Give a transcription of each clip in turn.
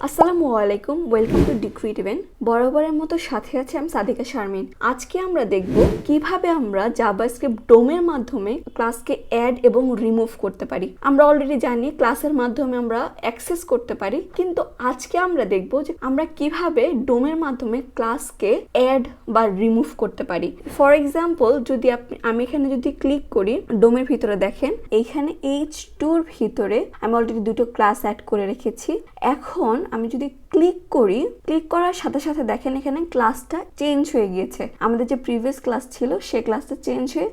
আসসালামু আলাইকুম, welcome to DeCreativen। বরাবরের মতো সাথে আছে আমি সাদিকা শারমিন। আজকে আমরা দেখব কিভাবে আমরা জাভাস্ক্রিপ্ট ডোমের মাধ্যমে ক্লাসকে অ্যাড এবং রিমুভ করতে পারি। আমরা অলরেডি জানি ক্লাসের মাধ্যমে আমরা অ্যাক্সেস করতে পারি, কিন্তু আজকে আমরা দেখব যে আমরা কিভাবে ডোমের মাধ্যমে ক্লাসকে অ্যাড বা রিমুভ করতে পারি। ফর এক্সাম্পল, যদি আমি এখানে যদি ক্লিক করি ডোমের ভিতরে, দেখেন এইখানে H2 এর ভিতরে আমি অলরেডি দুটো ক্লাস অ্যাড করে রেখেছি। এখন আমি যদি ক্লিক করার সাথে সাথে দেখেন এখানে ক্লাসটা চেঞ্জ হয়ে গিয়েছে। আমাদের যে প্রিভিয়াস ক্লাস ছিল সেই ক্লাসটা চেঞ্জ হয়ে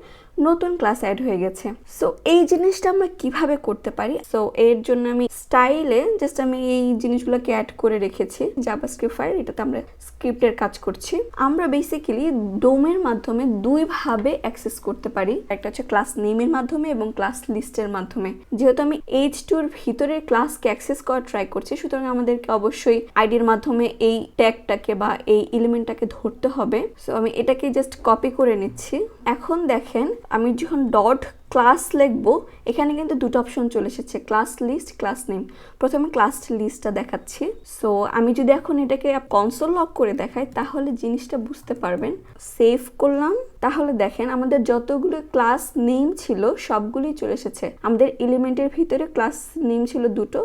নতুন ক্লাস অ্যাড হয়ে গেছে। সো এই জিনিসটা আমরা কিভাবে করতে পারি? সো এর জন্য আমি স্টাইলে জাস্ট আমি এই জিনিসগুলোকে অ্যাড করে রেখেছি জাভাস্ক্রিপ্ট ফাইল, এটাতে আমরা স্ক্রিপ্টের কাজ করছি। আমরা বেসিক্যালি ডোমের মাধ্যমে দুই ভাবে অ্যাক্সেস করতে পারি, একটা হচ্ছে ক্লাস নেমের মাধ্যমে এবং ক্লাস লিস্টের মাধ্যমে। যেহেতু আমি H2 এর ভিতরে ক্লাসকে অ্যাক্সেস করা ট্রাই করছি, সুতরাং আমাদেরকে অবশ্যই আইডির মাধ্যমে এই ট্যাগটাকে বা এই এলিমেন্টটাকে ধরতে হবে। সো আমি এটাকে জাস্ট কপি করে নিচ্ছি। এখন দেখেন আমি যখন ডট ক্লাস লিখবো, এখানে কিন্তু দুটো অপশন চলে এসেছে, ক্লাস লিস্ট, ক্লাস নেম। প্রথমে ক্লাস লিস্টটা দেখাচ্ছি। সো আমি যদি এখন এটাকে কনসোল লক করে দেখাই তাহলে জিনিসটা বুঝতে পারবেন। সেভ করলাম, তাহলে দেখেন আমাদের যতগুলো ক্লাস নেম ছিল সবগুলোই চলে এসেছে। আমাদের এলিমেন্টের ভিতরে ক্লাস নেম ছিল দুটো,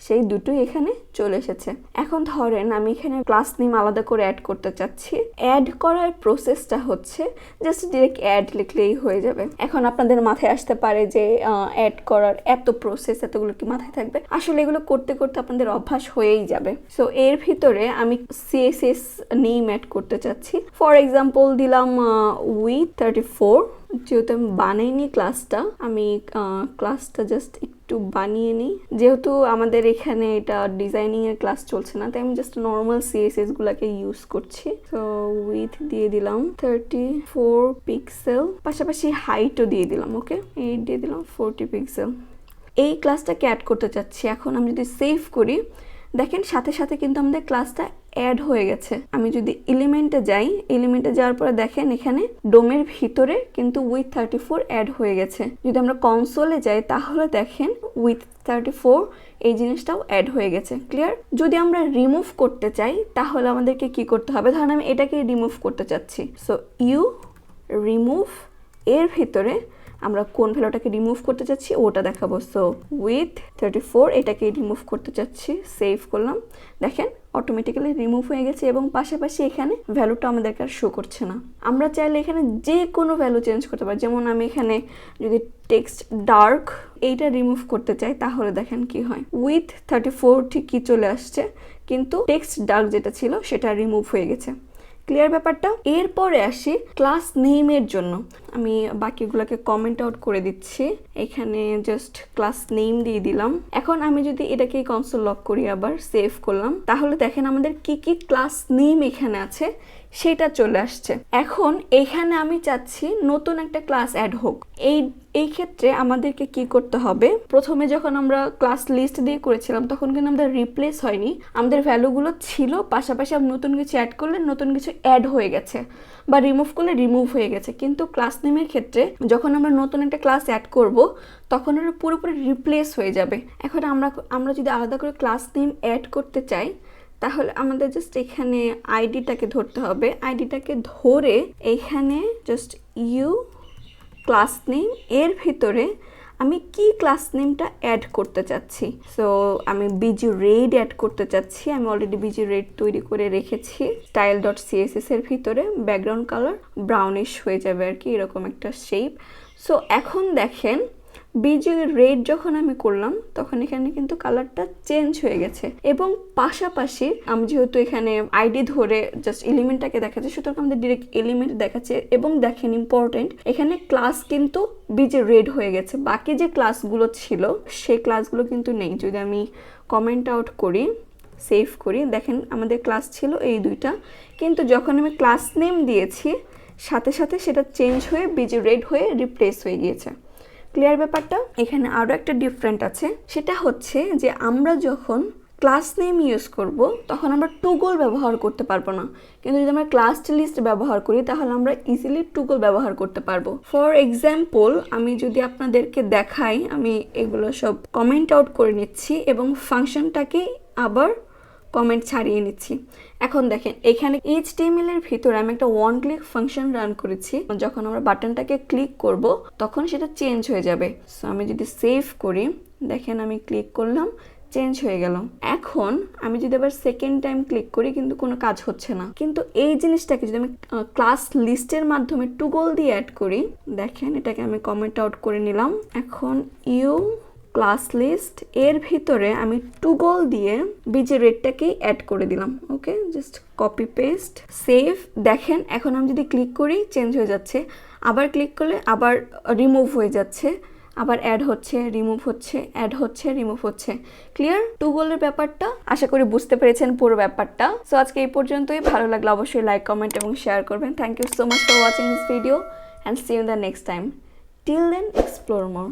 সেই দুটোই এখানে চলে এসেছে। এখন ধরেন আমি এখানে ক্লাস নেম আলাদা করে অ্যাড করতে চাচ্ছি। অ্যাড করার প্রসেসটা হচ্ছে জাস্ট ডিরেক্ট অ্যাড লিখলেই হয়ে যাবে। এখন আপনাদের মাথায় আসতে পারে যে অ্যাড করার এত প্রসেস, এতগুলো কি মাথায় থাকবে? আসলে এগুলো করতে করতে আপনাদের অভ্যাস হয়েই যাবে। সো এর ভিতরে আমি CSS নেম অ্যাড করতে চাচ্ছি। ফর এক্সাম্পল দিলাম উইথ 34। যেহেতু আমি বানাইনি ক্লাসটা, আমি ক্লাসটা জাস্ট একটু বানিয়ে নিই। যেহেতু আমাদের এখানে এটা ডিজাইনিং এর ক্লাস চলছে না, তাই আমি জাস্ট নর্মাল CSS গুলাকে ইউজ করছি। তো উইথ দিয়ে দিলাম 34 পিক্সেল, পাশাপাশি হাইটও দিয়ে দিলাম। ওকে, 8 দিয়ে দিলাম, 40 পিক্সেল। এই ক্লাসটাকে অ্যাড করতে চাচ্ছি। এখন আমি যদি সেভ করি, দেখেন সাথে সাথে কিন্তু আমাদের ক্লাসটা অ্যাড হয়ে গেছে। আমি যদি এলিমেন্টে যাই, এলিমেন্টে যাওয়ার পরে দেখেন এখানে ডোমের ভিতরে কিন্তু উইথ 34 অ্যাড হয়ে গেছে। যদি আমরা কনসোলে যাই তাহলে দেখেন উইথ 34 এই জিনিসটাও অ্যাড হয়ে গেছে। ক্লিয়ার? যদি আমরা রিমুভ করতে চাই তাহলে আমাদেরকে কি করতে হবে? ধরেন আমি এটাকে রিমুভ করতে চাচ্ছি। সো ইউ রিমুভ, এর ভিতরে আমরা কোন ভ্যালুটাকে রিমুভ করতে চাচ্ছি ওটা দেখাবো। সো উইথ 34 এটাকে রিমুভ করতে চাচ্ছি। সেভ করলাম, দেখেন অটোমেটিক্যালি রিমুভ হয়ে গেছে এবং পাশাপাশি এখানে ভ্যালুটা আমাদেরকে আর শো করছে না। আমরা চাইলে এখানে যে কোনো ভ্যালু চেঞ্জ করতে পারি। যেমন আমি এখানে যদি টেক্সট ডার্ক এইটা রিমুভ করতে চাই তাহলে দেখেন কি হয়, উইথ 34 ঠিকই চলে আসছে, কিন্তু টেক্সট ডার্ক যেটা ছিল সেটা রিমুভ হয়ে গেছে। ক্লিয়ার ব্যাপারটা? এরপরে আসি ক্লাস নেমের জন্য। আমি বাকিগুলোকে কমেন্ট আউট করে দিচ্ছি, এখানে জাস্ট ক্লাস নেম দিয়ে দিলাম। এখন আমি যদি এটাকে কনসোল লক করি, আবার সেভ করলাম, তাহলে দেখেন আমাদের কি কি ক্লাস নেম এখানে আছে সেটা চলে আসছে। এখন এখানে আমি চাচ্ছি নতুন একটা ক্লাস অ্যাড হোক। এই ক্ষেত্রে আমাদেরকে কি করতে হবে? প্রথমে যখন আমরা ক্লাস লিস্ট দিয়ে করেছিলাম তখন কিন্তু আমাদের রিপ্লেস হয়নি, আমাদের ভ্যালুগুলো ছিল, পাশাপাশি আমি নতুন কিছু অ্যাড করলে নতুন কিছু অ্যাড হয়ে গেছে, বা রিমুভ করলে রিমুভ হয়ে গেছে। কিন্তু ক্লাস নেমের ক্ষেত্রে যখন আমরা নতুন একটা ক্লাস অ্যাড করব তখন এটা পুরোপুরি রিপ্লেস হয়ে যাবে। এখন আমরা যদি আলাদা করে ক্লাস নেম অ্যাড করতে চাই তাহলে আমাদের জাস্ট এখানে আইডিটাকে ধরতে হবে। আইডিটাকে ধরে এখানে জাস্ট ইউ ক্লাস নেম, এর ভিতরে আমি কি ক্লাস নেমটা অ্যাড করতে চাচ্ছি। সো আমি বিজি রেড অ্যাড করতে চাচ্ছি। আমি অলরেডি বিজি রেড তৈরি করে রেখেছি। style.css এর ভিতরে ব্যাকগ্রাউন্ড কালার ব্রাউনিশ হয়ে যাবে আর কি, এরকম একটা শেপ। সো এখন দেখেন বিজি রেড যখন আমি করলাম তখন এখানে কিন্তু কালারটা চেঞ্জ হয়ে গেছে, এবং পাশাপাশি আমি যেহেতু এখানে আইডি ধরে জাস্ট এলিমেন্টটাকে দেখাচ্ছে, সুতরাং আমাদের ডিরেক্ট এলিমেন্ট দেখাচ্ছে। এবং দেখেন ইম্পর্টেন্ট, এখানে ক্লাস কিন্তু বিজি রেড হয়ে গেছে, বাকি যে ক্লাসগুলো ছিল সেই ক্লাসগুলো কিন্তু নেই। যদি আমি কমেন্ট আউট করি, সেভ করি, দেখেন আমাদের ক্লাস ছিল এই দুইটা, কিন্তু যখন আমি ক্লাস নেম দিয়েছি সাথে সাথে সেটা চেঞ্জ হয়ে বিজি রেড হয়ে রিপ্লেস হয়ে গিয়েছে। ক্লিয়ার ব্যাপারটা? এখানে আরও একটা ডিফারেন্ট আছে, সেটা হচ্ছে যে আমরা যখন ক্লাস নেম ইউজ করব তখন আমরা টুগল ব্যবহার করতে পারবো না, কিন্তু যদি আমরা ক্লাস লিস্ট ব্যবহার করি তাহলে আমরা ইজিলি টুগল ব্যবহার করতে পারবো। ফর এক্সাম্পল, আমি যদি আপনাদেরকে দেখাই, আমি এগুলো সব কমেন্ট আউট করে নিচ্ছি এবং ফাংশনটাকে আবার কমেন্ট ছাড়িয়ে নিচ্ছি। এখন দেখেন এখানে HTML এর ভিতরে আমি একটা ওয়ান ক্লিক ফাংশন রান করেছি। যখন আমরা বাটনটাকে ক্লিক করব তখন সেটা চেঞ্জ হয়ে যাবে। সো আমি যদি সেভ করি, দেখেন আমি ক্লিক করলাম, চেঞ্জ হয়ে গেল। এখন আমি যদি আবার সেকেন্ড টাইম ক্লিক করি কিন্তু কোনো কাজ হচ্ছে না। কিন্তু এই জিনিসটাকে যদি আমি ক্লাস লিস্টের মাধ্যমে টুগল দিয়ে অ্যাড করি, দেখেন এটাকে আমি কমেন্ট আউট করে নিলাম। এখন ইউ ক্লাস লিস্ট এর ভিতরে আমি টুগল দিয়ে বিজে রেডটাকেই অ্যাড করে দিলাম। ওকে, জাস্ট কপি পেস্ট, সেভ। দেখেন এখন আমি যদি ক্লিক করি চেঞ্জ হয়ে যাচ্ছে, আবার ক্লিক করলে আবার রিমুভ হয়ে যাচ্ছে, আবার অ্যাড হচ্ছে, রিমুভ হচ্ছে, অ্যাড হচ্ছে, রিমুভ হচ্ছে। ক্লিয়ার টুগলের ব্যাপারটা? আশা করি বুঝতে পেরেছেন পুরো ব্যাপারটা। সো আজকে এই পর্যন্তই। ভালো লাগলে অবশ্যই লাইক, কমেন্ট এবং শেয়ার করবেন। Thank you so much for watching this video and see you in the next time. Till then explore more.